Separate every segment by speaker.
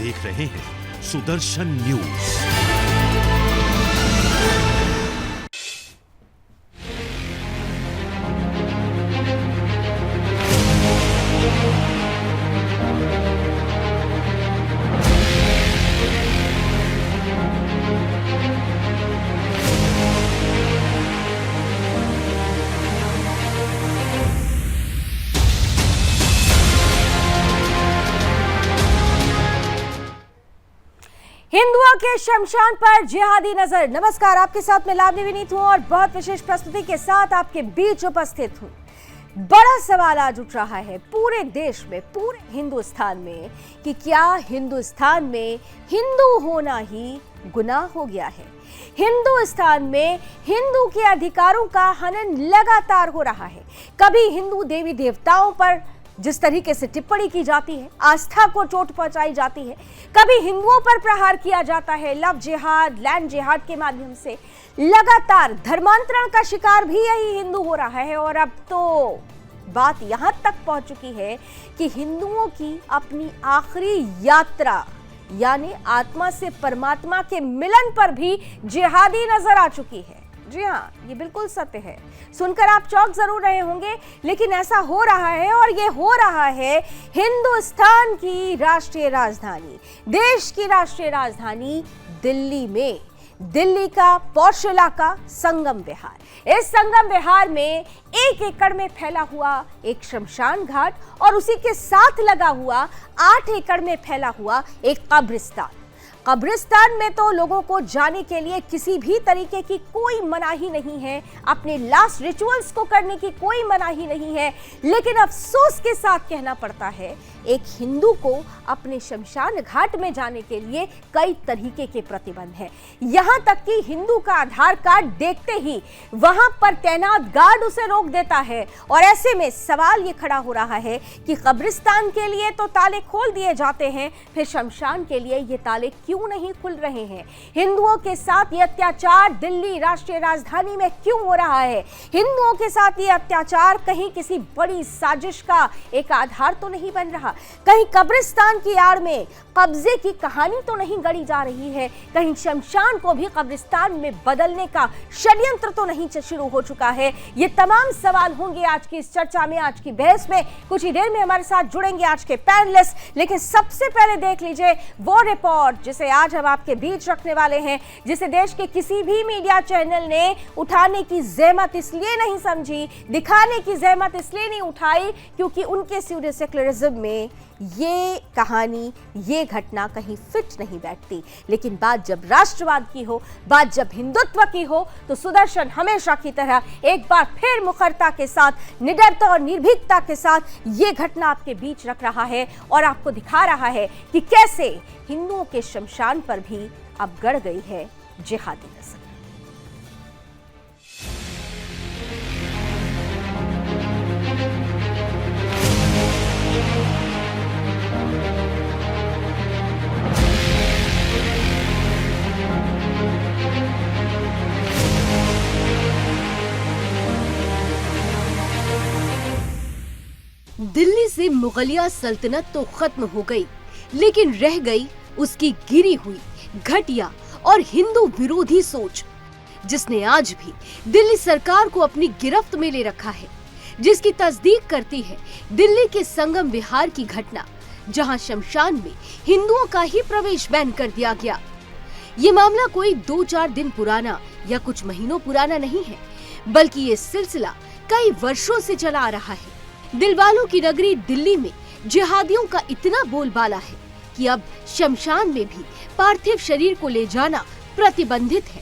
Speaker 1: देख रहे हैं सुदर्शन न्यूज।
Speaker 2: हिंदुओं के शमशान पर जिहादी नजर। नमस्कार, आपके साथ मैं लावनी विनीत हूं और बहुत विशेष प्रस्तुति के साथ आपके बीच उपस्थित हूं। बड़ा सवाल आज उठ रहा है पूरे देश में, पूरे हिंदुस्तान में कि क्या हिंदुस्तान में हिंदू होना ही गुनाह हो गया है। हिंदुस्तान में हिंदू के अधिकारों का हनन लगातार हो रहा है। कभी हिंदू देवी देवताओं पर जिस तरीके से टिप्पणी की जाती है, आस्था को चोट पहुंचाई जाती है, कभी हिंदुओं पर प्रहार किया जाता है लव जिहाद, लैंड जिहाद के माध्यम से। लगातार धर्मांतरण का शिकार भी यही हिंदू हो रहा है और अब तो बात यहां तक पहुंच चुकी है कि हिंदुओं की अपनी आखिरी यात्रा यानी आत्मा से परमात्मा के मिलन पर भी जिहादी नजर आ चुकी है। जी हाँ, ये बिल्कुल सत्य है। सुनकर आप चौंक जरूर रहे होंगे, लेकिन ऐसा हो रहा है और ये हो रहा है हिंदुस्तान की राष्ट्रीय राजधानी, देश की राष्ट्रीय राजधानी दिल्ली में। दिल्ली का पौष इलाका संगम विहार। इस संगम विहार में 1 एकड़ में फैला हुआ एक शमशान घाट और उसी के साथ लगा हुआ 8 एकड़ में फैला हुआ एक कब्रिस्तान। कब्रिस्तान में तो लोगों को जाने के लिए किसी भी तरीके की कोई मनाही नहीं है, अपने लास्ट रिचुअल्स को करने की कोई मनाही नहीं है, लेकिन अफसोस के साथ कहना पड़ता है एक हिंदू को अपने शमशान घाट में जाने के लिए कई तरीके के प्रतिबंध हैं। यहां तक कि हिंदू का आधार कार्ड देखते ही वहां पर तैनात गार्ड उसे रोक देता है। और ऐसे में सवाल ये खड़ा हो रहा है कि कब्रिस्तान के लिए तो ताले खोल दिए जाते हैं, फिर शमशान के लिए ये ताले क्यों नहीं खुल रहे हैं। हिंदुओं के साथ ये अत्याचार दिल्ली राष्ट्रीय राजधानी में क्यों हो रहा है। हिंदुओं के साथ ये अत्याचार कहीं किसी बड़ी साजिश का एक आधार तो नहीं बन रहा, कहीं कब्रिस्तान की आड़ में कब्जे की कहानी तो नहीं गढ़ी जा रही है, कहीं शमशान को भी कब्रिस्तान में बदलने का षड्यंत्र तो नहीं शुरू हो चुका है। ये तमाम सवाल होंगे आज की इस चर्चा में, आज की बहस में। कुछ ही देर में हमारे साथ जुड़ेंगे आज के पैनलिस्ट, लेकिन सबसे पहले देख लीजिए वो रिपोर्ट जिसे आज हम आपके बीच रखने वाले हैं, जिसे देश के किसी भी मीडिया चैनल ने उठाने की जहमत इसलिए नहीं समझी, दिखाने की जहमत इसलिए नहीं उठाई क्योंकि उनके स्यूडो सेक्युलरिज्म में ये कहानी, ये घटना कहीं फिट नहीं बैठती। लेकिन बात जब राष्ट्रवाद की हो, बात जब हिंदुत्व की हो, तो सुदर्शन हमेशा की तरह एक बार फिर मुखरता के साथ, निडरता और निर्भीकता के साथ ये घटना आपके बीच रख रहा है और आपको दिखा रहा है कि कैसे हिंदुओं के शमशान पर भी अब गड़ गई है जिहादी नजर।
Speaker 3: दिल्ली से मुगलिया सल्तनत तो खत्म हो गई, लेकिन रह गई उसकी गिरी हुई घटिया और हिंदू विरोधी सोच, जिसने आज भी दिल्ली सरकार को अपनी गिरफ्त में ले रखा है, जिसकी तस्दीक करती है दिल्ली के संगम विहार की घटना, जहां शमशान में हिंदुओं का ही प्रवेश बैन कर दिया गया। ये मामला कोई 2-4 दिन पुराना या कुछ महीनों पुराना नहीं है, बल्कि ये सिलसिला कई वर्षों से चला आ रहा है। दिलवालों की नगरी दिल्ली में जिहादियों का इतना बोलबाला है कि अब शमशान में भी पार्थिव शरीर को ले जाना प्रतिबंधित है,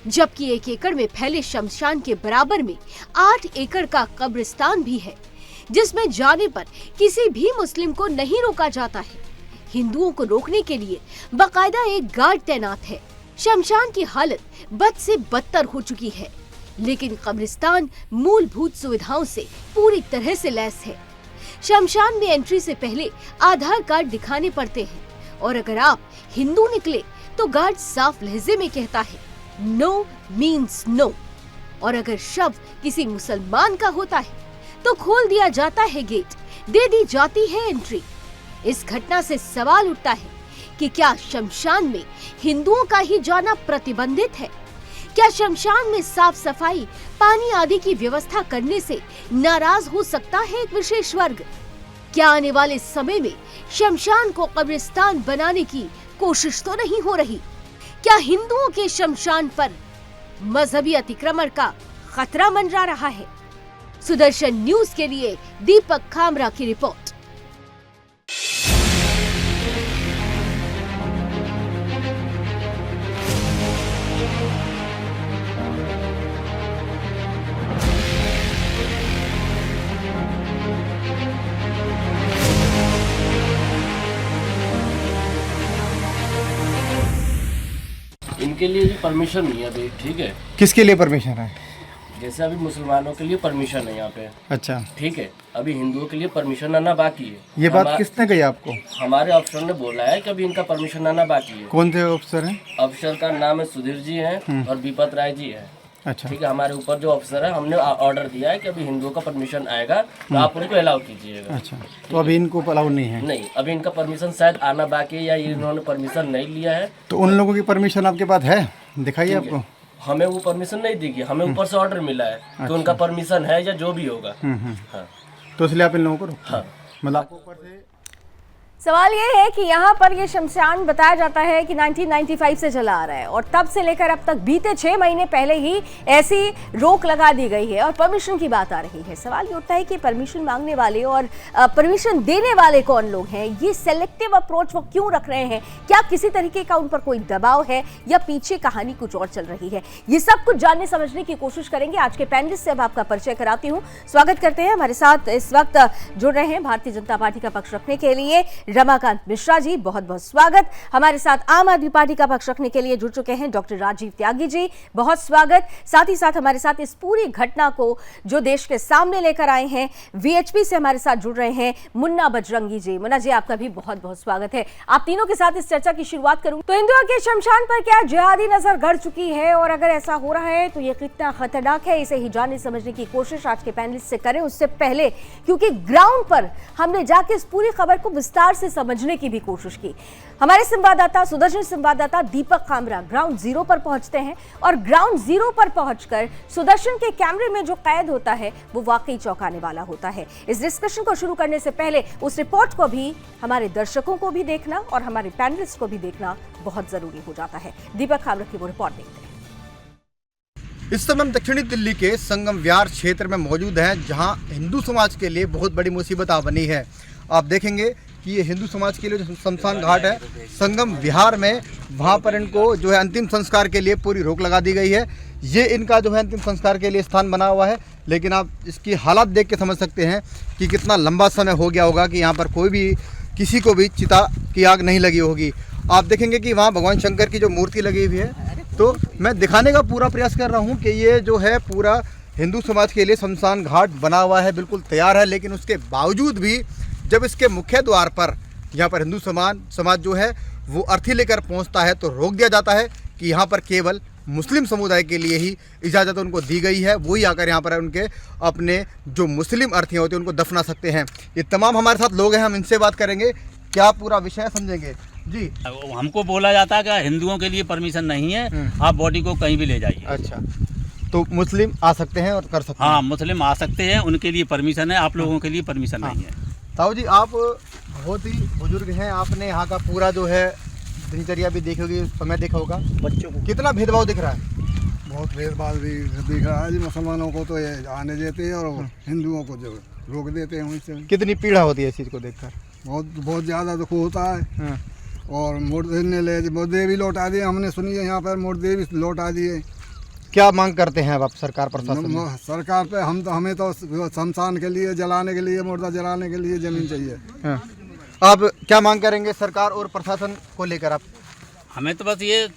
Speaker 3: जबकि 1 एकड़ में फैले शमशान के बराबर में 8 एकड़ का कब्रिस्तान भी है, जिसमें जाने पर किसी भी मुस्लिम को नहीं रोका जाता है। हिंदुओं को रोकने के लिए बाकायदा एक गार्ड तैनात है। शमशान की हालत बद से बदतर हो चुकी है, लेकिन कब्रिस्तान मूलभूत सुविधाओं से पूरी तरह से लैस है। शमशान में एंट्री से पहले आधार कार्ड दिखाने पड़ते हैं और अगर आप हिंदू निकले तो गार्ड साफ लहजे में कहता है नो मीन्स नो, और अगर शव किसी मुसलमान का होता है तो खोल दिया जाता है गेट, दे दी जाती है एंट्री। इस घटना से सवाल उठता है कि क्या शमशान में हिंदुओं का ही जाना प्रतिबंधित है? क्या शमशान में साफ सफाई, पानी आदि की व्यवस्था करने से नाराज हो सकता है एक विशेष वर्ग? क्या आने वाले समय में शमशान को कब्रिस्तान बनाने की कोशिश तो नहीं हो रही? क्या हिंदुओं के शमशान पर मजहबी अतिक्रमण का खतरा मंडरा रहा है? सुदर्शन न्यूज के लिए दीपक खामरा की रिपोर्ट।
Speaker 4: इनके लिए भी परमिशन नहीं है अभी, ठीक है?
Speaker 5: किसके लिए परमिशन है?
Speaker 4: जैसे अभी मुसलमानों के लिए परमिशन है यहाँ पे,
Speaker 5: अच्छा,
Speaker 4: ठीक है? अभी हिंदुओं के लिए परमिशन आना बाकी है।
Speaker 5: ये बात किसने कही आपको?
Speaker 4: हमारे अफसर ने बोला है कि अभी इनका परमिशन आना बाकी है।
Speaker 5: कौन थे अफसर हैं?
Speaker 4: अफसर का नाम है सुधीर जी हैं और विपत राय जी है।
Speaker 5: अच्छा,
Speaker 4: ठीक है, हमारे ऊपर जो अफसर है, हमने ऑर्डर दिया है कि अभी हिंदुओं का परमिशन आएगा तो आप उनको अलाउ कीजिएगा।
Speaker 5: अच्छा, तो अभी इनको अलाउ नहीं है?
Speaker 4: नहीं, अभी इनका परमिशन शायद आना बाकी है या इन्होंने परमिशन नहीं लिया है।
Speaker 5: तो उन लोगों की परमिशन आपके पास है? दिखाइए आपको।
Speaker 4: हमें वो परमिशन नहीं दी गई, हमें ऊपर से ऑर्डर मिला है तो उनका परमिशन है या जो भी होगा। हाँ,
Speaker 5: तो इसलिए आप इन लोगों को रोको।
Speaker 4: हाँ।
Speaker 5: मतलब आपको ऊपर से
Speaker 2: सवाल ये है कि यहाँ पर ये शमशान बताया जाता है कि 1995 से चला आ रहा है और तब से लेकर अब तक बीते 6 महीने पहले ही ऐसी रोक लगा दी गई है और परमिशन की बात आ रही है। सवाल ये उठता है कि परमिशन मांगने वाले और परमिशन देने वाले कौन लोग हैं? ये सेलेक्टिव अप्रोच वो क्यों रख रहे हैं? क्या किसी तरीके का उन पर कोई दबाव है या पीछे कहानी कुछ और चल रही है? ये सब कुछ जानने समझने की कोशिश करेंगे। आज के पैनलिस्ट से अब आपका परिचय कराती हूँ। स्वागत करते हैं, हमारे साथ इस वक्त जुड़ रहे हैं भारतीय जनता पार्टी का पक्ष रखने के लिए रमाकांत मिश्रा जी, बहुत बहुत स्वागत। हमारे साथ आम आदमी पार्टी का पक्ष रखने के लिए जुड़ चुके हैं डॉक्टर राजीव त्यागी जी, बहुत स्वागत। साथ ही साथ हमारे साथ इस पूरी घटना को जो देश के सामने लेकर आए हैं, वीएचपी से हमारे साथ जुड़ रहे हैं मुन्ना बजरंगी जी। मुन्ना जी, आपका भी बहुत बहुत स्वागत है। आप तीनों के साथ इस चर्चा की शुरुआत करूं तो हिंदुओं के शमशान पर क्या जिहादी नजर गड़ चुकी है और अगर ऐसा हो रहा है तो ये कितना खतरनाक है, इसे ही जानने समझने की कोशिश आज के पैनलिस्ट से करें। उससे पहले क्योंकि ग्राउंड पर हमने जाके इस पूरी खबर को विस्तार से समझने की भी कोशिश की, हमारे संवाददाता सुदर्शन संवाददाता दीपक खामरा ग्राउंड जीरो पर पहुंचते हैं और ग्राउंड जीरो पर पहुंचकर सुदर्शन के कैमरे में जो कैद होता है वो वाकई चौंकाने वाला होता है। इस डिस्कशन को शुरू करने से पहले उस रिपोर्ट को भी हमारे दर्शकों को भी देखना और हमारे पैनलिस्ट को भी देखना बहुत जरूरी हो जाता है। दीपक खामरा की वो रिपोर्ट देखते हैं।
Speaker 5: इस समय हम दक्षिणी दिल्ली के संगम विहार क्षेत्र में मौजूद हैं, जहां हिंदू समाज के लिए बहुत बड़ी मुसीबत आ बनी है। आप देखेंगे कि ये हिंदू समाज के लिए जो शमशान घाट है संगम विहार में, वहाँ पर इनको जो है अंतिम संस्कार के लिए पूरी रोक लगा दी गई है। ये इनका जो है अंतिम संस्कार के लिए स्थान बना हुआ है, लेकिन आप इसकी हालात देख के समझ सकते हैं कि कितना लंबा समय हो गया होगा कि यहाँ पर कोई भी किसी को भी चिता की आग नहीं लगी होगी। आप देखेंगे कि वहाँ भगवान शंकर की जो मूर्ति लगी हुई है, तो मैं दिखाने का पूरा प्रयास कर रहा हूँ कि ये जो है पूरा हिंदू समाज के लिए शमशान घाट बना हुआ है, बिल्कुल तैयार है। लेकिन उसके बावजूद भी जब इसके मुख्य द्वार पर यहाँ पर हिंदू समाज जो है वो अर्थी लेकर पहुँचता है तो रोक दिया जाता है कि यहाँ पर केवल मुस्लिम समुदाय के लिए ही इजाज़त उनको दी गई है, वही आकर यहाँ पर उनके अपने जो मुस्लिम अर्थी होते हैं उनको दफना सकते हैं। ये तमाम हमारे साथ लोग हैं, हम इनसे बात करेंगे, क्या पूरा विषय समझेंगे जी।
Speaker 6: हमको बोला जाता है कि हिंदुओं के लिए परमिशन नहीं है, आप बॉडी को कहीं भी ले जाइए।
Speaker 5: अच्छा, तो मुस्लिम आ सकते हैं और कर सकते हैं?
Speaker 6: हाँ, मुस्लिम आ सकते हैं, उनके लिए परमिशन है, आप लोगों के लिए परमिशन नहीं है।
Speaker 5: ताऊ जी, आप बहुत ही बुजुर्ग हैं, आपने यहाँ का पूरा जो है दिनचर्या भी देखी होगी, समय देखा होगा। बच्चों को कितना भेदभाव दिख रहा है?
Speaker 7: बहुत भेदभाव भी दिख रहा है जी। मुसलमानों को तो ये आने देते हैं और हिंदुओं को जो रोक देते हैं। उनसे
Speaker 5: कितनी पीड़ा होती है इस चीज़ को देखकर?
Speaker 7: बहुत ज़्यादा दुख होता है। और मुर्दे भी लौटा दिए, हमने सुनी है यहाँ पर मुर्दे भी लौटा दिए।
Speaker 5: क्या मांग करते हैं अब आप सरकार प्रशासन?
Speaker 7: सरकार पे हमें तो शमशान के लिए, जलाने के लिए, मुर्दा जलाने के लिए ज़मीन चाहिए।
Speaker 5: हाँ। आप क्या मांग करेंगे सरकार और प्रशासन को लेकर? आप
Speaker 6: हमें तो बस ये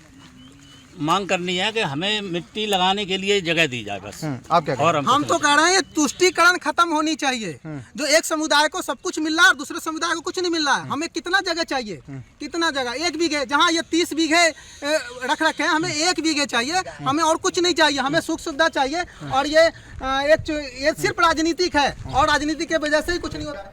Speaker 6: मांग करनी है कि हमें मिट्टी लगाने के लिए जगह दी जाए बस।
Speaker 5: आप क्या
Speaker 8: और हम तो कह रहे हैं ये तुष्टीकरण खत्म होनी चाहिए। जो एक समुदाय को सब कुछ मिल रहा है और दूसरे समुदाय को कुछ नहीं मिल रहा है। हमें कितना जगह चाहिए? कितना जगह? 1 बीघे, जहाँ ये 30 बीघे रख रखे हैं, हमें 1 बीघे चाहिए। हमें और कुछ नहीं चाहिए, हमें सुख सुविधा चाहिए। और ये सिर्फ राजनीतिक है और राजनीति के वजह से ही कुछ नहीं होता।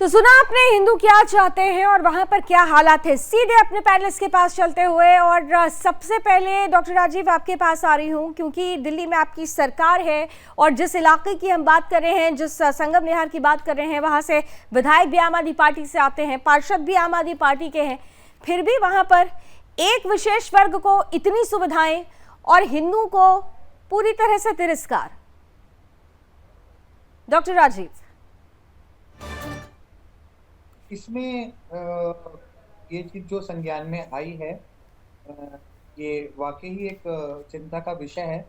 Speaker 2: तो सुना आपने हिंदू क्या चाहते हैं और वहां पर क्या हालात है। सीधे अपने पैनलिस्ट के पास चलते हुए और सबसे पहले डॉक्टर राजीव आपके पास आ रही हूं, क्योंकि दिल्ली में आपकी सरकार है और जिस इलाके की हम बात कर रहे हैं, जिस संगम विहार की बात कर रहे हैं, वहां से विधायक भी आम आदमी पार्टी से आते हैं, पार्षद भी आम आदमी पार्टी के हैं, फिर भी वहां पर एक विशेष वर्ग को इतनी सुविधाएं और हिंदू को पूरी तरह से तिरस्कार। डॉक्टर राजीव,
Speaker 9: इसमें ये चीज जो संज्ञान में आई है ये वाकई एक चिंता का विषय है।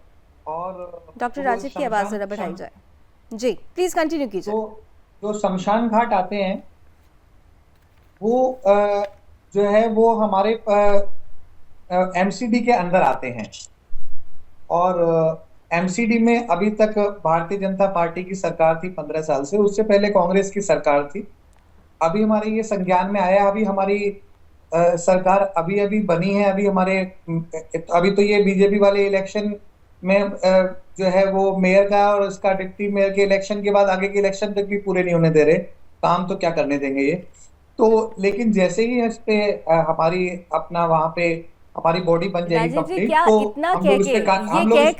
Speaker 9: और
Speaker 2: डॉक्टर राजीव की आवाज जरा बढ़ाई जाए। जी प्लीज कंटिन्यू कीजिए।
Speaker 9: जो शमशान घाट आते हैं वो जो है वो हमारे एमसीडी के अंदर आते हैं और एमसीडी में अभी तक भारतीय जनता पार्टी की सरकार थी 15 साल से, उससे पहले कांग्रेस की सरकार थी। अभी हमारे ये संज्ञान में आया, अभी हमारी सरकार अभी बनी है, अभी तो ये बीजेपी वाले इलेक्शन में जो है वो मेयर का और उसका डिप्टी मेयर के इलेक्शन के बाद आगे के इलेक्शन तक भी पूरे नहीं होने दे रहे, काम तो क्या करने देंगे ये तो। लेकिन जैसे ही इस पे हमारी अपना वहां पे हमारी बॉडी बन जाएगी कंप्लीट, तो हम लोग इस पे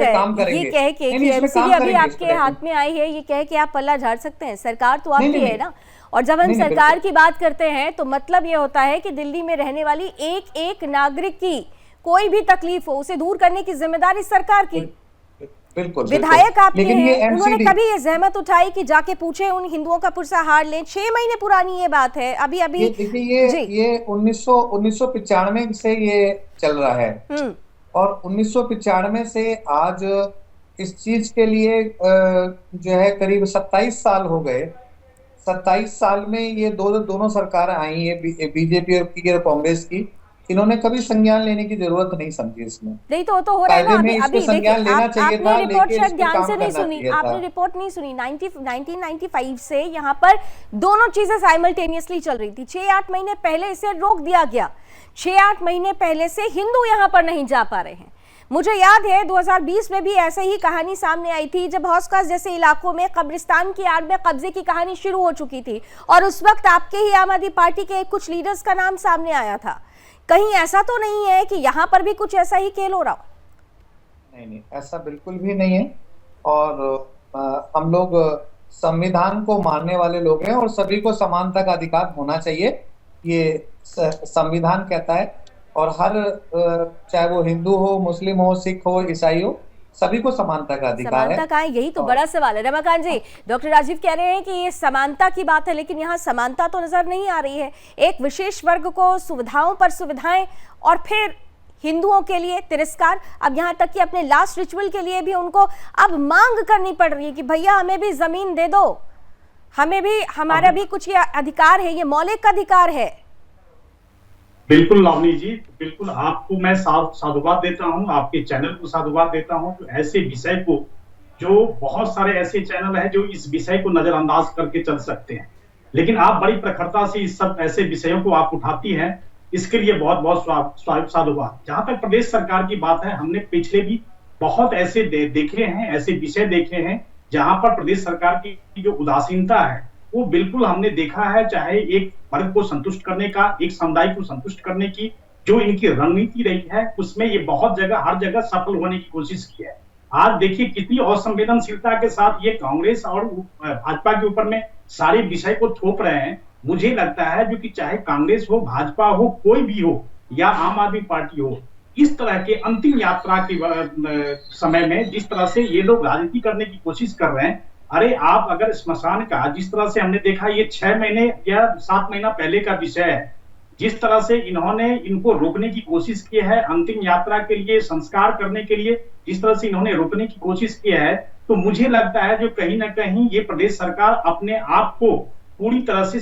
Speaker 9: काम करेंगे।
Speaker 2: ये कह के कि एमसीडी अभी आपके हाथ में आई है, ये कह के आप पल्ला झाड़ सकते हैं? सरकार तो आपकी है ना। और जब हम सरकार की बात करते हैं तो मतलब ये होता है कि दिल्ली में रहने वाली एक एक नागरिक की कोई भी तकलीफ हो उसे दूर करने की जिम्मेदारी सरकार की।
Speaker 9: बिल्कुल,
Speaker 2: विधायक आपके हैं, उन्होंने कभी ये जहमत उठाई कि जाके पूछे उन हिंदुओं का पुरसा हार लें? 6 महीने पुरानी ये बात है। अभी
Speaker 9: ये 1995 से ये चल रहा है और 1995 से आज इस चीज के लिए जो है करीब 27 साल हो गए। 27 साल में ये दोनों सरकारें आई है, बीजेपी और कांग्रेस की, इन्होंने कभी संज्ञान लेने की जरूरत नहीं समझी। इसमें
Speaker 2: नहीं तो हो रहा है ना। अभी
Speaker 9: संज्ञान लेना चाहिए था,
Speaker 2: आपने रिपोर्ट शायद ध्यान से नहीं सुनी, आपने रिपोर्ट नहीं सुनी। 1995 से यहाँ पर दोनों चीजें साइमल्टेनियसली चल रही थी। 6-8 महीने पहले इसे रोक दिया गया। 6-8 महीने पहले से हिंदू यहाँ पर नहीं जा पा रहे हैं। मुझे याद है 2020 में भी ऐसे ही कहानी सामने आई थी, जब हौसखास जैसे इलाकों में कब्रिस्तान की आड़ में कब्जे की कहानी शुरू हो चुकी थी और उस वक्त आपके ही आम आदमी पार्टी के कुछ लीडर्स का नाम सामने आया था। कहीं ऐसा तो नहीं है कि यहाँ पर भी कुछ ऐसा ही खेल हो रहा हो?
Speaker 9: नहीं, ऐसा बिल्कुल भी नहीं है। और हम लोग संविधान को मानने वाले लोग हैं और सभी को समानता का अधिकार होना चाहिए, ये संविधान कहता है। और हर चाहे वो हिंदू हो, मुस्लिम हो, सिख हो, ईसाई हो, सभी को समानता का अधिकार है।
Speaker 2: समानता का है, यही तो बड़ा सवाल है। रमाकांत जी, डॉक्टर राजीव कह रहे हैं कि ये समानता की बात है, लेकिन यहाँ समानता तो नजर नहीं आ रही है। एक विशेष वर्ग को सुविधाओं पर सुविधाएं और फिर हिंदुओं के लिए तिरस्कार। अब यहाँ तक कि अपने लास्ट रिचुअल के लिए भी उनको अब मांग करनी पड़ रही है कि भैया हमें भी जमीन दे दो, हमें भी, हमारा भी कुछ ये अधिकार है, ये मौलिक अधिकार है।
Speaker 10: बिल्कुल लावनी जी, बिल्कुल आपको मैं साधुवाद देता हूं, आपके चैनल को साधुवाद देता हूं। तो ऐसे विषय को, जो बहुत सारे ऐसे चैनल हैं जो इस विषय को नजरअंदाज करके चल सकते हैं, लेकिन आप बड़ी प्रखरता से इस सब ऐसे विषयों को आप उठाती हैं, इसके लिए बहुत बहुत साधुवाद। जहां तक प्रदेश सरकार की बात है, हमने पिछले भी बहुत ऐसे देखे हैं, ऐसे विषय देखे हैं जहां पर प्रदेश सरकार की जो उदासीनता है वो बिल्कुल हमने देखा है। चाहे एक वर्ग को संतुष्ट करने का, एक समुदाय को संतुष्ट करने की जो इनकी रणनीति रही है, उसमें ये बहुत जगह, हर जगह सफल होने की कोशिश की है। आज देखिए कितनी असंवेदनशीलता के साथ ये कांग्रेस और भाजपा के ऊपर में सारे विषय को थोप रहे हैं। मुझे लगता है जो कि चाहे कांग्रेस हो, भाजपा हो, कोई भी हो या आम आदमी पार्टी हो, इस तरह के अंतिम यात्रा के समय में जिस तरह से ये लोग राजनीति करने की कोशिश कर रहे हैं, अरे आप अगर स्मशान का, जिस तरह से हमने देखा, ये 6 महीने या 7 महीना पहले का विषय है, जिस तरह से इन्होंने इनको रोकने की कोशिश की है, अंतिम यात्रा के लिए, संस्कार करने के लिए जिस तरह से इन्होंने रोकने की कोशिश की है, तो मुझे लगता है जो कहीं ना कहीं ये प्रदेश सरकार अपने आप को पूरी तरह से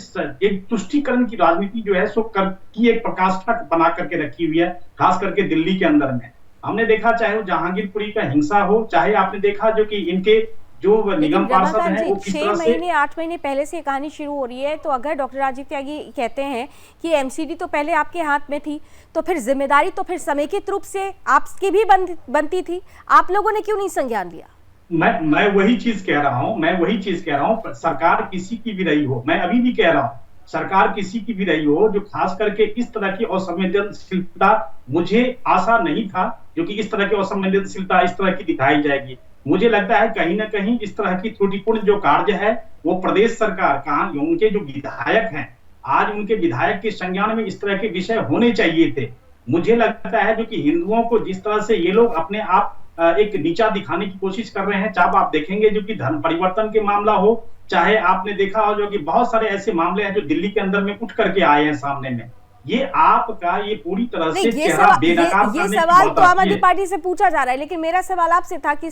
Speaker 10: एक तुष्टीकरण की राजनीति जो है सो की एक प्रकाष्ठा बना करके रखी हुई है, खास करके दिल्ली के अंदर में। हमने देखा चाहे वो जहांगीरपुरी का हिंसा हो, चाहे आपने देखा जो कि इनके जो निगम पार्षद हैं वो किस तरह से
Speaker 2: 6 महीने 8 महीने पहले से कहानी शुरू हो रही है। तो अगर डॉक्टर राजीव त्यागी कहते हैं कि एमसीडी तो पहले आपके हाथ में थी, तो फिर जिम्मेदारी तो फिर समेकित रूप से आपकी भी बनती थी, आप लोगों ने क्यों नहीं संज्ञान लिया?
Speaker 10: मैं वही चीज कह रहा हूँ, सरकार किसी की भी रही हो, मैं अभी भी कह रहा हूँ, सरकार किसी की भी रही हो, जो खास करके इस तरह की असंवेदनशीलता, मुझे आशा नहीं था जो कि इस तरह की असंवेदनशीलता इस तरह की दिखाई जाएगी। मुझे लगता है कहीं ना कहीं इस तरह की त्रुटिपूर्ण जो कार्य है वो प्रदेश सरकार का, उनके जो विधायक हैं, आज उनके विधायक के संज्ञान में इस तरह के विषय होने चाहिए थे। मुझे लगता है जो कि हिंदुओं को जिस तरह से ये लोग अपने आप एक नीचा दिखाने की कोशिश कर रहे हैं, चाहे आप देखेंगे जो कि धर्म परिवर्तन के मामला हो, चाहे आपने देखा हो जो कि बहुत सारे ऐसे मामले हैं जो दिल्ली के अंदर में उठ करके आए हैं सामने में, ये आपका ये पूरी तरह से चेहरा बेनकाब करने की
Speaker 2: सवाल
Speaker 10: बात
Speaker 2: तो आम आदमी
Speaker 10: है।
Speaker 2: पार्टी से पूछा जा रहा है, लेकिन मेरा सवाल आपसे था कि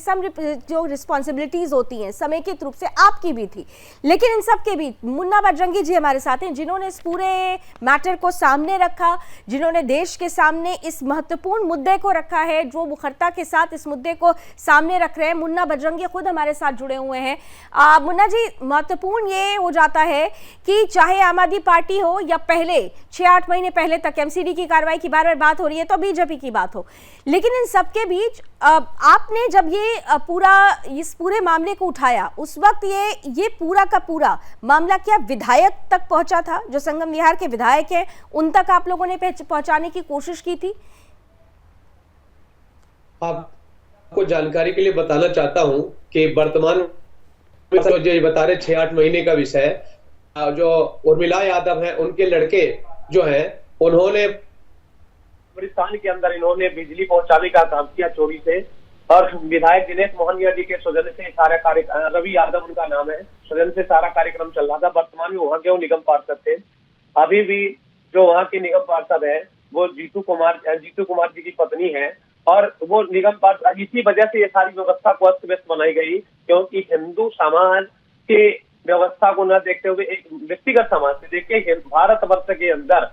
Speaker 2: जो रिस्पॉन्सिबिलिटीज होती हैं समेकित रूप से आपकी भी थी, लेकिन इन सब के बीच मुन्ना बजरंगी जी हमारे साथ हैं, जिन्होंने इस पूरे मैटर को सामने रखा, जिन्होंने देश के सामने इस महत्वपूर्ण मुद्दे को रखा है, जो मुखरता के साथ इस मुद्दे को सामने रख रहे हैं। मुन्ना बजरंगी खुद हमारे साथ जुड़े हुए हैं। मुन्ना जी, महत्वपूर्ण ये हो जाता है कि चाहे आम आदमी पार्टी हो या पहले 6-8 महीने पहले तक एमसीडी की कार्रवाई की बार बार बात हो रही है तो बीजेपी की बात हो, लेकिन इन सबके बीच आपने जब ये इस पूरे मामले को उठाया, उस वक्त ये पूरा का पूरा मामला क्या विधायक तक पहुंचा था? जो संगम विहार के विधायक हैं उन तक आप लोगों ने पहुंचाने की कोशिश की थी?
Speaker 11: आपको जानकारी के लिए बताना चाहता हूं कि वर्तमान जो ये बता रहे 6-8 महीने का विषय, जो उर्मिला यादव है उनके लड़के जो हैं, उन्होंने
Speaker 12: कब्रिस्तान के अंदर इन्होंने बिजली पहुंचाने का काम किया चोरी से, और विधायक दिनेश मोहनिया जी के स्वजन से सारा कार्यक्रम, रवि यादव उनका नाम है, स्वजन से सारा कार्यक्रम चल रहा था। वर्तमान में वहाँ के वो निगम पार्षद थे। अभी भी जो वहाँ के निगम पार्षद है वो जीतू कुमार जी की पत्नी है, और वो निगम पार्षद, इसी वजह से ये सारी व्यवस्था को अस्त व्यस्त बनाई गई, क्योंकि हिंदू समाज के व्यवस्था को न देखते हुए एक व्यक्तिगत समाज से देखिए, भारतवर्ष के अंदर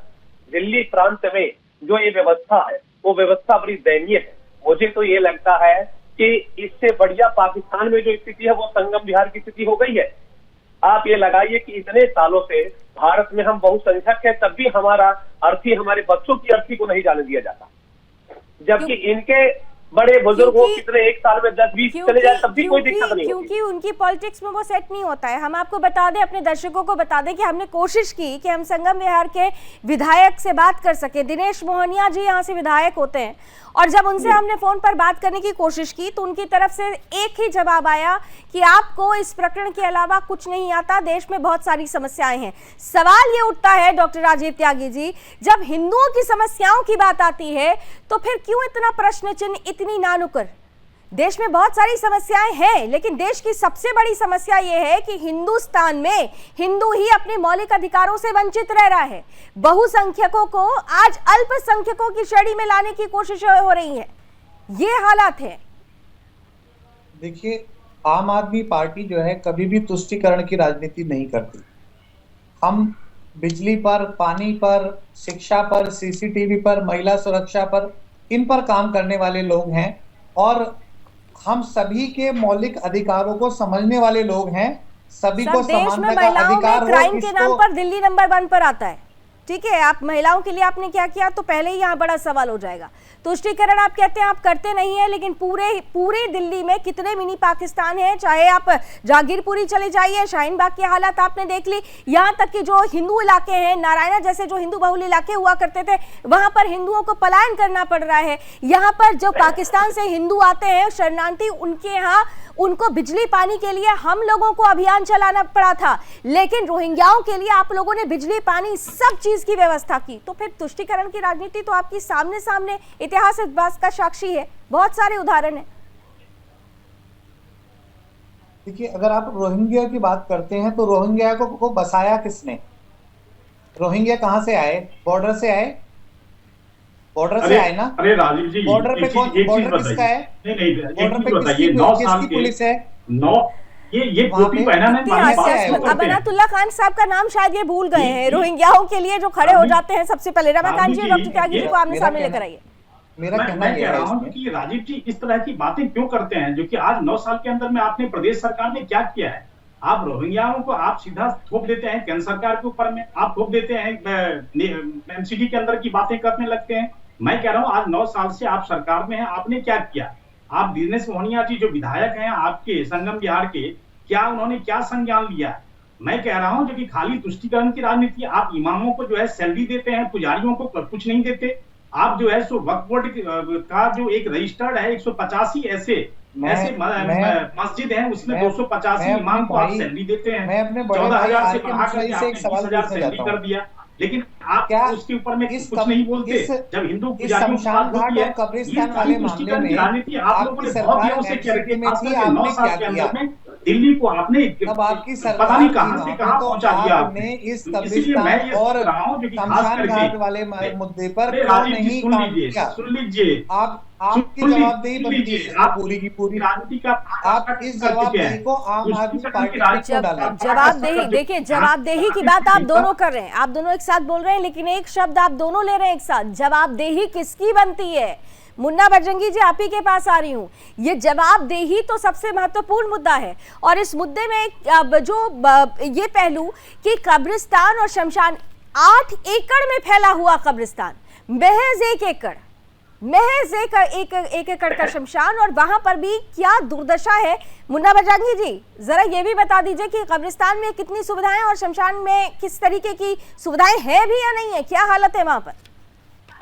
Speaker 12: दिल्ली प्रांत में जो ये व्यवस्था है वो व्यवस्था बड़ी दयनीय है। मुझे तो ये लगता है कि इससे बढ़िया पाकिस्तान में जो स्थिति है वो संगम विहार की स्थिति हो गई है। आप ये लगाइए कि इतने सालों से भारत में हम बहुसंख्यक है, तब भी हमारा अर्थी, हमारे बच्चों की अर्थी को नहीं जाने दिया जाता, जबकि इनके बड़े बुजुर्ग हो कितने एक साल में 10-20 चले जाए तब भी कोई दिक्कत नहीं,
Speaker 2: क्योंकि उनकी पॉलिटिक्स में वो सेट नहीं होता है। हम आपको बता दें, अपने दर्शकों को बता दें कि हमने कोशिश की कि हम संगम विहार के विधायक से बात कर सके। दिनेश मोहनिया जी यहाँ से विधायक होते हैं, और जब उनसे हमने फोन पर बात करने की कोशिश की तो उनकी तरफ से एक ही जवाब आया कि आपको इस प्रकरण के अलावा कुछ नहीं आता, देश में बहुत सारी समस्याएं हैं। सवाल ये उठता है डॉक्टर राजीव त्यागी जी, जब हिंदुओं की समस्याओं की बात आती है तो फिर क्यों इतना प्रश्न चिन्ह, इतनी नानुकर? देश में बहुत सारी समस्याएं हैं, लेकिन देश की सबसे बड़ी समस्या यह है कि हिंदुस्तान में हिंदू ही अपने मौलिक अधिकारों से वंचित रह रहा है। बहुसंख्यकों को आज अल्पसंख्यकों की श्रेणी में लाने की कोशिश हो रही है। ये हालात है।
Speaker 9: देखिए, आम आदमी पार्टी जो है कभी भी तुष्टीकरण की राजनीति नहीं करती। हम बिजली पर, पानी पर, शिक्षा पर, सीसीटीवी पर, महिला सुरक्षा पर, इन पर काम करने वाले लोग हैं, और हम सभी के मौलिक अधिकारों को समझने वाले लोग हैं। सभी को समानता का अधिकार हो।
Speaker 2: क्राइम के नाम पर दिल्ली नंबर 1 पर आता है। ठीक है, आप महिलाओं के लिए आपने क्या किया तो पहले ही यहाँ बड़ा सवाल हो जाएगा। तुष्टीकरण आप कहते हैं आप करते नहीं है, लेकिन पूरे दिल्ली में कितने मिनी पाकिस्तान है। चाहे आप जागीरपुरी चले जाइए, शाहीन बाग की हालत आपने देख ली, यहाँ तक कि जो हिंदू इलाके हैं, नारायणा जैसे जो हिंदू बहुल इलाके हुआ करते थे, वहां पर हिंदुओं को पलायन करना पड़ रहा है। यहाँ पर जो पाकिस्तान से हिंदू आते हैं शरणार्थी, उनके यहाँ उनको बिजली पानी के लिए हम लोगों को अभियान चलाना पड़ा था, लेकिन रोहिंग्याओं के लिए आप लोगों ने बिजली पानी सब चीज की व्यवस्था की। तो फिर तुष्टीकरण की राजनीति तो आपकी सामने सामने इतिहास इस बात का साक्षी है, बहुत सारे उदाहरण हैं।
Speaker 9: देखिए, अगर आप रोहिंग्या की बात करते हैं तो रोहिंग्या को बसाया किसने? रोहिंग्या कहाँ से आए? बॉर्डर से आए, बॉर्डर से आए ना।
Speaker 10: अरे राजीव जी,
Speaker 9: बॉर्डर पे कौन, बॉर्डर किसका है?
Speaker 10: नहीं,
Speaker 9: बॉर्डर पे किसकी पुलिस है?
Speaker 10: ये टोपी पहना है।
Speaker 2: अबनातुल्लाह खान साहब का नाम शायद ये भूल गए हैं। रोहिंग्याओं के लिए जो खड़े हो जाते हैं सबसे पहले, रमाकांत जी, डॉक्टर त्यागी जी को आमने सामने लेकर आइए।
Speaker 9: मेरा कहना
Speaker 10: कह रहा हूँ कि राजीव जी इस तरह की बातें क्यों करते हैं, जो कि आज 9 साल के अंदर में आपने प्रदेश सरकार ने क्या किया है? आप रोहिंग्याओं को आप सीधा थोप देते हैं केंद्र सरकार के ऊपर में, आप थोप देते हैं एमसीडी के अंदर की बातें करने लगते हैं। मैं कह रहा हूँ आज 9 साल से आप सरकार में हैं, आपने क्या किया? आप दिनेश मोहनिया जी जो विधायक हैं आपके संगम बिहार के, क्या उन्होंने क्या संज्ञान लिया? मैं कह रहा हूं जो कि खाली तुष्टीकरण की राजनीति, आप इमामों को जो है सैलरी देते हैं, पुजारियों को कुछ नहीं देते। आप जो है सो वक्फ बोर्ड का जो एक रजिस्टर्ड है 185 ऐसे मस्जिद हैं, उसमें 285 इमाम को आप सैलरी देते हैं, 14,000 से बढ़ाकर 20,000 सैलरी कर दिया। लेकिन आप उसके ऊपर में कुछ नहीं बोलते। जब हिंदू पुजारियों की बात होती है,
Speaker 9: कब्रिस्तान वाले मामले में
Speaker 10: राजनीति आप लोगों ने बहुत दिनों से किया, आपने 9 साल के अंदर में दिल्ली को आपने पता नहीं कहां से कहां पहुंचा दिया आपने।
Speaker 9: इस कब्रिस्तान और शमशान घाट वाले मुद्दे पर नहीं काम किया।
Speaker 10: सुन लीजिए,
Speaker 9: आपकी जवाबदेही बनती है पूरी की पूरी
Speaker 10: राजनीति का।
Speaker 9: आप इस जवाबदेही को आम आदमी पार्टी पे क्यों डालें?
Speaker 2: जवाबदेही, देखिए जवाबदेही की बात आप दोनों कर रहे हैं, आप दोनों एक साथ बोल रहे हैं, लेकिन एक शब्द आप दोनों ले रहे हैं एक साथ। जवाबदेही किसकी बनती है? मुन्ना बजरंगी जी, आप ही के पास आ रही हूँ। ये जवाबदेही तो सबसे महत्वपूर्ण मुद्दा है, और इस मुद्दे में जो ये पहलू कि कब्रिस्तान और शमशान 8 एकड़ में फैला हुआ कब्रिस्तान, महज 1 एकड़, महज एक एकड़ का शमशान, और वहां पर भी क्या दुर्दशा है। मुन्ना बजरंगी जी, जरा ये भी बता दीजिए कि कब्रिस्तान में कितनी सुविधाएं और शमशान में किस तरीके की सुविधाएं हैं भी या नहीं है, क्या हालत है वहां पर?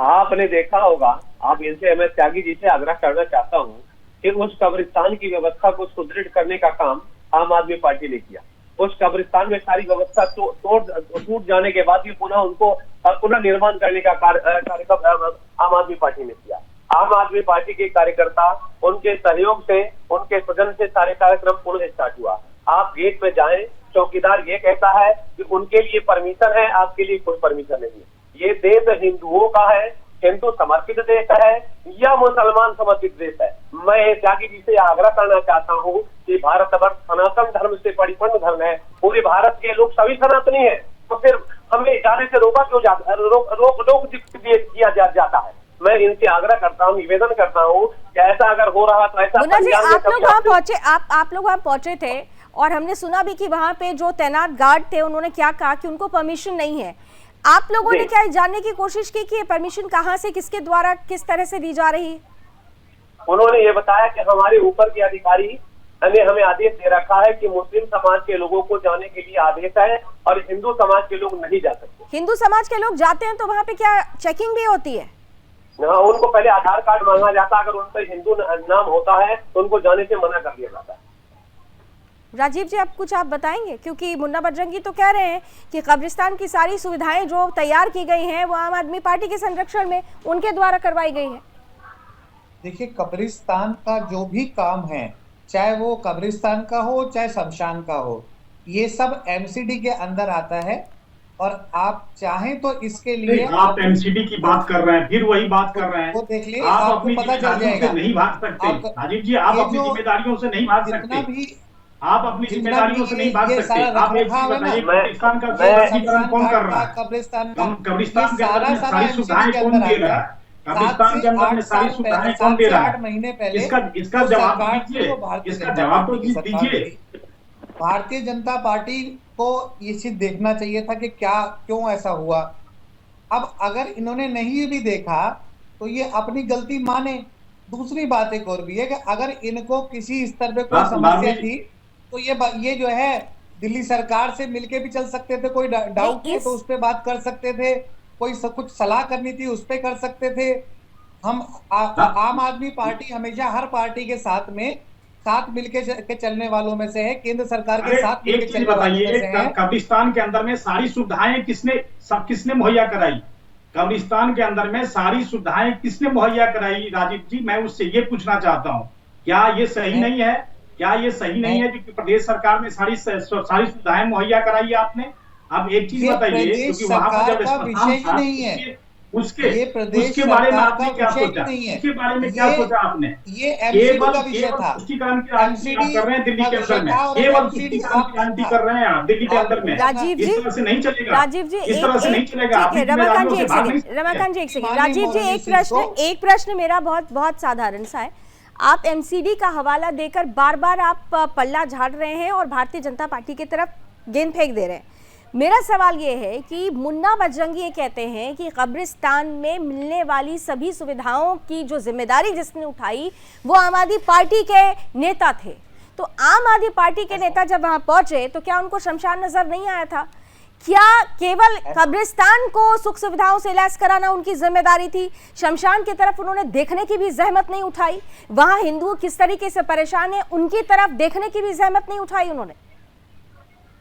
Speaker 12: आपने देखा होगा, आप इनसे एम एस त्यागी जी से आग्रह करना चाहता हूँ कि उस कब्रिस्तान की व्यवस्था को सुदृढ़ करने का काम आम आदमी पार्टी ने किया। उस कब्रिस्तान में सारी व्यवस्था टूट जाने के बाद भी पुनः उनको पुनः निर्माण करने का कार्यक्रम आम आदमी पार्टी ने किया। आम आदमी पार्टी के कार्यकर्ता उनके सहयोग से, उनके सृजन से सारे कार्यक्रम पुनः स्टार्ट हुआ। आप गेट पे जाएं, चौकीदार ये कहता है कि उनके लिए परमिशन है, आपके लिए कोई परमिशन नहीं है। ये देश हिंदुओं का है, हिंदू समर्पित देश है या मुसलमान समर्पित देश है? मैं त्यागी जी से आग्रह करना चाहता हूँ कि भारतवर्ष सनातन धर्म से परिपूर्ण धर्म है, पूरे भारत के लोग सभी सनातनी हैं, तो फिर हमें जाने से रोका क्यों जाता, रोक दिया जाता है? मैं इनसे आग्रह करता हूँ, निवेदन करता हूँ कि ऐसा अगर हो रहा तो ऐसा।
Speaker 2: आप लोग वहाँ पहुंचे थे, और हमने सुना भी कि वहाँ पे जो तैनात गार्ड थे उन्होंने क्या कहा कि उनको परमिशन नहीं है। आप लोगों ने क्या जानने की कोशिश की कि परमिशन कहां से, किसके द्वारा, किस तरह से दी जा रही है?
Speaker 12: उन्होंने ये बताया कि हमारे ऊपर के अधिकारी ने हमें आदेश दे रखा है कि मुस्लिम समाज के लोगों को जाने के लिए आदेश है और हिंदू समाज के लोग नहीं जा सकते।
Speaker 2: हिंदू समाज के लोग जाते हैं तो वहाँ पे क्या चेकिंग भी होती है?
Speaker 12: हाँ, उनको पहले आधार कार्ड मांगा जाता है, अगर उन पर हिंदू नाम होता है तो उनको जाने से मना कर दिया जाता है।
Speaker 2: राजीव जी, आप बताएंगे, क्योंकि मुन्ना बजरंगी तो कह रहे हैं कि कब्रिस्तान की सारी सुविधाएं जो तैयार की गई हैं वो आम आदमी पार्टी के संरक्षण में उनके द्वारा करवाई गई है।
Speaker 9: देखिए, कब्रिस्तान का जो भी काम है, चाहे वो कब्रिस्तान का हो चाहे शमशान का हो, ये सब एमसीडी के अंदर आता है, और आप चाहें तो इसके लिए
Speaker 10: आप एमसीडी की बात कर रहे हैं, फिर वही बात कर रहे हैं,
Speaker 9: वो देख लिए,
Speaker 10: आप
Speaker 9: आपको
Speaker 10: अपनी
Speaker 9: पता चल जाएगा।
Speaker 10: नहीं भाग सकते राजीव जी, आप अपनी जिम्मेदारियों से नहीं भाग सकते, आप अपनी जिम्मेदारियों से नहीं भाग सकते। आप एक चीज बताइए, कब्रिस्तान का कब्रिस्तान कौन कर रहा है? कब्रिस्तान के अंदर सारी सुविधाएं कौन दे रहा है? कब्रिस्तान के अंदर में सारी सुविधाएं कौन दे रहा है?
Speaker 9: 8 महीने पहले
Speaker 10: इसका जवाब दीजिए, इसका जवाब तो दीजिए।
Speaker 9: भारतीय जनता पार्टी को ये चीज देखना चाहिए था कि क्यों ऐसा हुआ। अब अगर इन्होंने नहीं भी देखा तो ये अपनी गलती माने। दूसरी बात एक और भी है कि अगर इनको किसी स्तर पे कोई समस्या थी तो ये जो है दिल्ली सरकार से मिलके भी चल सकते थे, कोई डाउट है तो उस पर बात कर सकते थे, कोई कुछ सलाह करनी थी उस पर कर सकते थे। हम आम आदमी पार्टी हमेशा हर पार्टी के साथ मिलके के चलने वालों में से है, केंद्र सरकार के साथ मिलके चलने वालों में से है।
Speaker 10: कब्रिस्तान के अंदर में सारी सुविधाएं किसने मुहैया कराई? कब्रिस्तान के अंदर में सारी सुविधाएं किसने मुहैया कराई? राजीव जी, मैं उससे ये पूछना चाहता हूँ, क्या ये सही नहीं है? क्या ये सही नहीं है कि प्रदेश सरकार ने सारी सुविधाएं मुहैया कराई है आपने? आप एक चीज बताइए, क्योंकि वहां पर जब
Speaker 9: विषय ही नहीं है
Speaker 10: उसके बारे में आपने क्या सोचा? उसके बारे में क्या सोचा आपने?
Speaker 9: ये एमसीडी का विषय था।
Speaker 10: तुष्टीकरण की राजनीति कर रहे हैं दिल्ली के अंदर में, केवल तुष्टीकरण की राजनीति कर रहे हैं आप दिल्ली के अंदर में।
Speaker 2: राजीव जी,
Speaker 10: इस तरह से नहीं चलेगा।
Speaker 2: राजीव जी,
Speaker 10: इस तरह से नहीं चलेगा।
Speaker 2: रमाकांत जी एक सेकंड। राजीव जी, एक प्रश्न मेरा बहुत साधारण सा है। आप एमसीडी का हवाला देकर बार बार आप पल्ला झाड़ रहे हैं और भारतीय जनता पार्टी की तरफ गेंद फेंक दे रहे हैं। मेरा सवाल ये है कि मुन्ना बजरंगी ये कहते हैं कि कब्रिस्तान में मिलने वाली सभी सुविधाओं की जो जिम्मेदारी जिसने उठाई वो आम आदमी पार्टी के नेता थे। तो आम आदमी पार्टी के नेता जब वहां पहुंचे तो क्या उनको शमशान नजर नहीं आया था? क्या केवल कब्रिस्तान को सुख सुविधाओं से लैस कराना उनकी जिम्मेदारी थी? शमशान की तरफ उन्होंने देखने की भी जहमत नहीं उठाई? वहां हिंदू किस तरीके से परेशान है उनकी तरफ देखने की भी जहमत नहीं उठाई उन्होंने?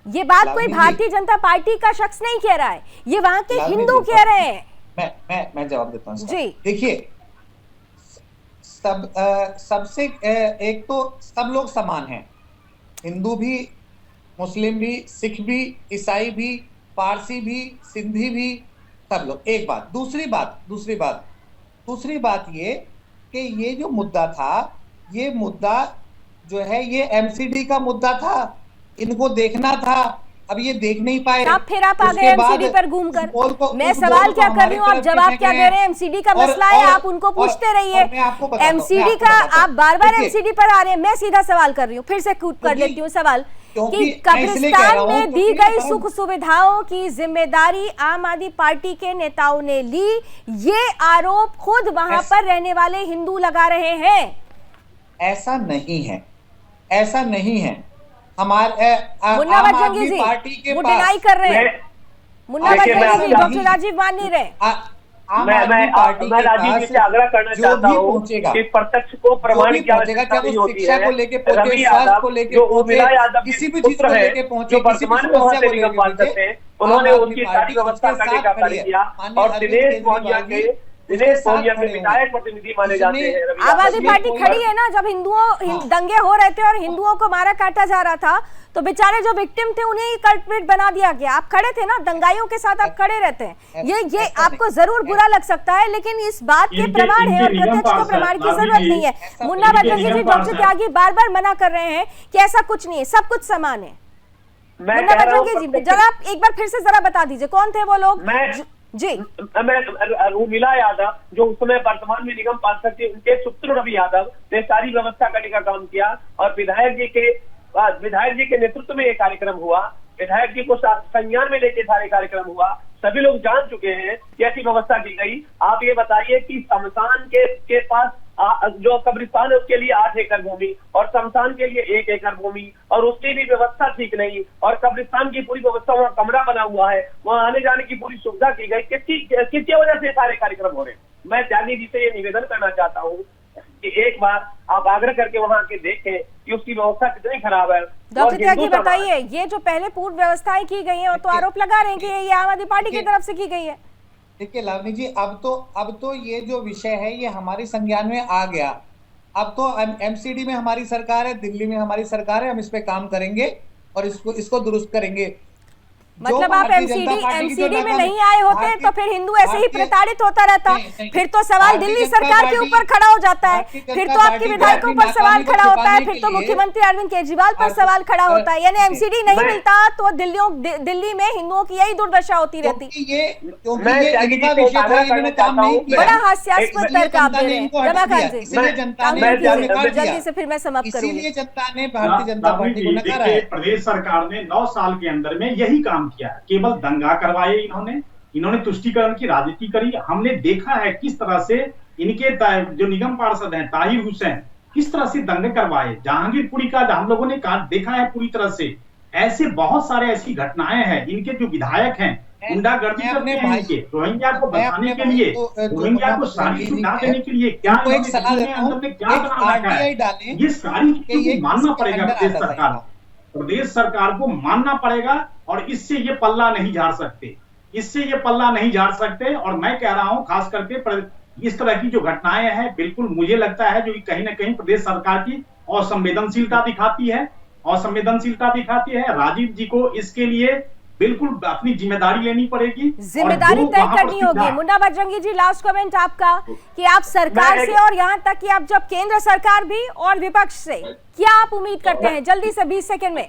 Speaker 2: ये बात कोई भारतीय जनता पार्टी का शख्स नहीं कह रहा है, ये वहां के हिंदू कह रहे हैं।
Speaker 9: मैं जवाब देता हूँ
Speaker 2: जी।
Speaker 9: देखिए, सबसे एक तो सब लोग समान हैं, हिंदू भी, मुस्लिम भी, सिख भी, ईसाई भी, पारसी भी, सिंधी भी, सब लोग। एक बात। दूसरी बात ये कि ये जो मुद्दा था, ये मुद्दा जो है ये एमसीडी का मुद्दा था, इनको देखना था, अब ये देख नहीं पाए।
Speaker 2: फिर आप आ गए एमसीडी पर घूमकर। मैं सवाल क्या कर रही हूँ, आप जवाब क्या दे रहे हैं? एमसीडी का मसला है, आप उनको पूछते रहिए। एमसीडी का आप बार बार एमसीडी पर आ रहे हैं। मैं सीधा सवाल कर रही हूँ, फिर से कूट कर लेती हूँ सवाल कि कब्रिस्तान में दी गई सुख सुविधाओं की जिम्मेदारी आम आदमी पार्टी के नेताओं ने ली, ये आरोप खुद वहां पर रहने वाले हिंदू लगा रहे हैं।
Speaker 9: ऐसा नहीं है। हमारे
Speaker 2: मुन्ना बजरंगी जी वो डिनाई कर रहे हैं। मुन्ना बजरंगी जी, डॉक्टर राजीव मान नहीं रहे।
Speaker 12: मैं राजीव जी से आग्रह करना चाहता हूँ कि प्रत्यक्ष को प्रमाण की आवश्यकता नहीं होती है। रवि यादव जो उर्मिला यादव के पुत्र है, जो वर्तमान में वहाँ से निगम पार्षद थे, उन्होंने उनकी सारी व्यवस्था करने का कार्य किया। और दिनेश मोहनिया के विधायक प्रतिनिधि माने जाते हैं।
Speaker 2: आम आदमी पार्टी खड़ी है ना, जब हिंदुओं दंगे हो रहे थे और हिंदुओं को मारा काटा जा रहा था तो बेचारे जो विक्टिम थे उन्हें ही कल्प्रिट बना दिया गया। आप खड़े थे ना, दंगाइयों के साथ आप खड़े रहते हैं। ये आपको जरूर बुरा लग सकता है, लेकिन इस बात के प्रमाण है और प्रत्यक्ष को प्रमाण की जरूरत नहीं है। मुन्ना बजरंगी जी, डॉक्टर त्यागी बार बार मना कर रहे हैं कि ऐसा कुछ नहीं है, सब कुछ समान है। मुन्ना बजरंगी जी, जरा एक बार फिर से जरा बता दीजिए कौन थे वो लोग? जी,
Speaker 12: उर्मिला यादव जो उस समय वर्तमान में निगम पार्षद थे, उनके पुत्र रवि यादव ने सारी व्यवस्था करने का काम किया और विधायक जी के नेतृत्व में ये कार्यक्रम हुआ। विधायक जी को संज्ञान में लेके सारे कार्यक्रम हुआ। सभी लोग जान चुके हैं कि ऐसी व्यवस्था की गई। आप ये बताइए कि शमशान के पास जो कब्रिस्तान है उसके लिए 8 एकड़ भूमि और शमशान के लिए 1 एकड़ भूमि, और उसकी भी व्यवस्था ठीक नहीं, और कब्रिस्तान की पूरी व्यवस्था, वहाँ कमरा बना हुआ है, वहाँ आने जाने की पूरी सुविधा की गई। किसकी वजह से सारे कार्यक्रम हो रहे हैं? मैं त्यागी जी से ये निवेदन करना चाहता हूँ कि एक बार आप आग्रह करके वहाँ आके देखें कि उसकी व्यवस्था कितनी खराब है।
Speaker 2: डॉक्टर त्यागी बताइए, ये जो पहले पूर्व व्यवस्थाएं की गई है वो तो आरोप लगा रहे हैं कि ये आम आदमी पार्टी की तरफ से की गई है।
Speaker 9: देखिए लावनी जी, अब तो ये जो विषय है ये हमारी संज्ञान में आ गया। अब तो एमसीडी में हमारी सरकार है, दिल्ली में हमारी सरकार है, हम इस पे काम करेंगे और इसको दुरुस्त करेंगे।
Speaker 2: मतलब आप एमसीडी में नहीं आए होते तो फिर हिंदू ऐसे ही प्रताड़ित होता रहता, फिर तो सवाल दिल्ली सरकार के ऊपर खड़ा हो जाता है, फिर तो आपके विधायकों पर सवाल खड़ा होता है, फिर तो मुख्यमंत्री अरविंद केजरीवाल पर सवाल खड़ा होता है। यानी एमसीडी नहीं मिलता तो दिल्ली में हिंदुओं की यही दुर्दशा होती रहती। बड़ा हास्यास्पद तर्क आप दे रहे हैं रमाकांत जी, जल्दी से फिर मैं समाप्त करूंगी।
Speaker 9: जनता ने भारतीय जनता पार्टी को नकारा है।
Speaker 10: प्रदेश सरकार ने 9 साल के अंदर में यही काम किया, केवल दंगा करवाए इन्होंने तुष्टीकरण की राजनीति करी। हमने देखा है किस तरह से इनके जो निगम पार्षद हैं ताहिर हुसैन, किस तरह से दंगे करवाए। जहांगीरपुरी का हम लोगों ने देखा है पूरी तरह से। ऐसे बहुत सारे ऐसी घटनाएं हैं। इनके जो विधायक हैं गुंडागर्दी करते हैं, इनके रोहिंग्या को बचाने के लिए, रोहिंग्या को सारी सुविधा देने के लिए क्या
Speaker 9: एक सलाह देता हूं,
Speaker 10: ये सारी चीजें मानना पड़ेगा प्रदेश सरकार को मानना पड़ेगा, और इससे ये पल्ला नहीं झाड़ सकते। और मैं कह रहा हूं खास करके इस तरह की जो घटनाएं हैं, बिल्कुल मुझे लगता है जो कि कहीं ना कहीं प्रदेश सरकार की असंवेदनशीलता दिखाती है। राजीव जी को इसके लिए बिल्कुल अपनी जिम्मेदारी लेनी पड़ेगी,
Speaker 2: जिम्मेदारी तय करनी होगी। मुन्ना बजरंगी जी, लास्ट कमेंट आपका कि आप सरकार से और यहाँ तक कि आप जब केंद्र सरकार भी और विपक्ष से क्या आप उम्मीद करते हैं? जल्दी से 20 सेकंड में।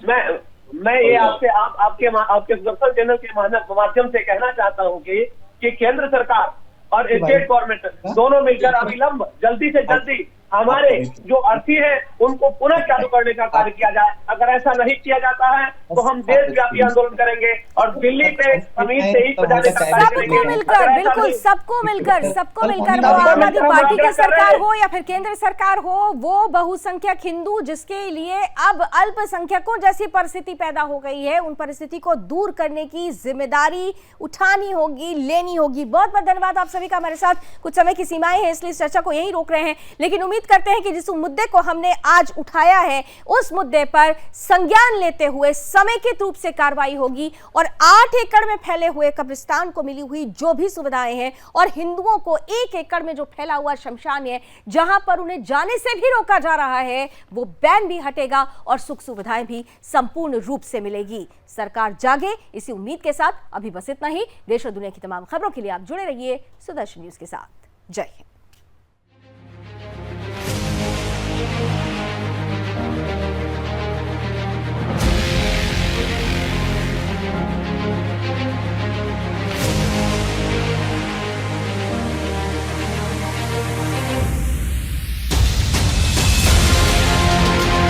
Speaker 12: मैं ये आपके सुदर्शन चैनल के माध्यम से कहना चाहता हूँ कि केंद्र सरकार और स्टेट गवर्नमेंट दोनों मिलकर अविलंब जल्दी से जल्दी हमारे जो अर्थी है उनको पुनः चालू करने का कार्य किया जाए। अगर ऐसा नहीं किया जाता है तो हम देशव्यापी आंदोलन करेंगे और दिल्ली पे जमीन से ही बजाने का कार्य
Speaker 2: सबको
Speaker 12: करेंगे।
Speaker 2: मिलकर, बिल्कुल सबको मिलकर वो आम आदमी पार्टी की सरकार हो या फिर केंद्र सरकार हो, वो बहुसंख्यक हिंदू जिसके लिए अब अल्पसंख्यकों जैसी परिस्थिति पैदा हो गई है, उन परिस्थिति को दूर करने की जिम्मेदारी उठानी होगी, लेनी होगी। बहुत बहुत धन्यवाद आप सभी का। हमारे साथ कुछ समय की सीमाएं हैं इसलिए चर्चा को यहीं रोक रहे हैं, लेकिन उम्मीद करते हैं कि जिस मुद्दे को हमने आज उठाया है उस मुद्दे पर संज्ञान लेते हुए समेकित रूप से कार्रवाई होगी और 8 एकड़ में फैले हुए कब्रिस्तान को मिली हुई जो भी सुविधाएं हैं और हिंदुओं को 1 एकड़ में जो फैला हुआ शमशान है जहां पर उन्हें जाने से भी रोका जा रहा है, वो बैन भी हटेगा और सुख सुविधाएं भी संपूर्ण रूप से मिलेगी। सरकार जागे, इसी उम्मीद के साथ अभी बस इतना ही। देश और दुनिया की तमाम खबरों के लिए आप जुड़े रहिए सुदर्शन न्यूज के साथ। जय हिंद।